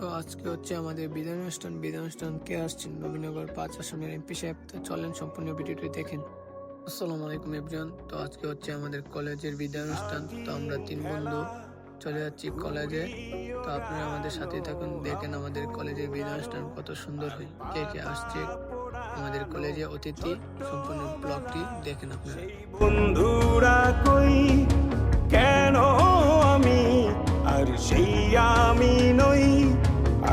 তো আজকে হচ্ছে আমাদের বিদায় অনুষ্ঠান কে আসছেন নবীনগর 5 আসনের এমপি সাহেব। তো চলেন সম্পূর্ণ ভিডিওটি দেখেন। আসসালামু আলাইকুম এভরিওয়ান। তো আজকে হচ্ছে আমাদের কলেজের বিদায় অনুষ্ঠান। তো আমরা 3 বন্ধু চলে যাচ্ছি কলেজে। তো আপনারা আমাদের সাথে থাকুন, দেখেন আমাদের কলেজের বিদায় অনুষ্ঠান কত সুন্দর হয়, কে কে আসছে আমাদের কলেজে অতিথি। সম্পূর্ণ ব্লগটি দেখেন আপনারা। বন্ধুরা কই কেন আমি আর সেই আমি নই,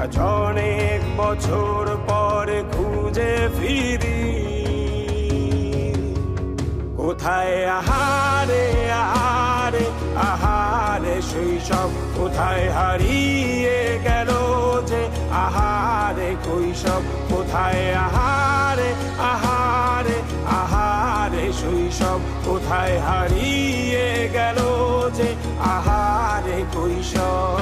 আজ অনেক বছর পরে খুঁজে ফিরি। কোথায় আহারে আহারে আহারে শৈশব, কোথায় হারিয়ে গেল যে আহারে কৈশব। কোথায় আহারে আহারে আহারে শৈশব, কোথায় হারিয়ে গেল যে আহারে কৈশব।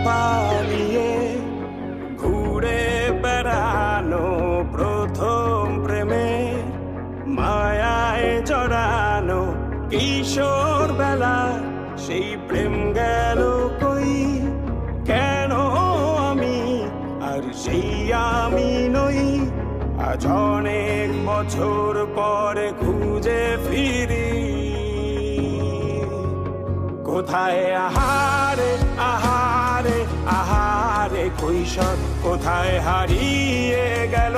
পালিয়ে ঘুরে বেড়ানো, প্রথম প্রেমে মায়ায় জড়ানো, কিশোর বেলা সেই প্রেম গেল কই। কেন আমি আর সেই আমি নই, আজ অনেক বছর পরে খুঁজে ফিরি। কোথায় আহারে আহারে আহারে কৈশোর, কোথায় হারিয়ে গেল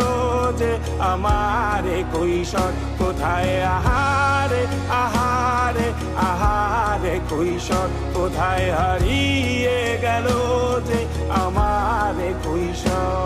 যে আমারে কৈশোর। কোথায় আহারে আহারে আহারে কৈশোর, কোথায় হারিয়ে গেল যে আমারে কৈশোর।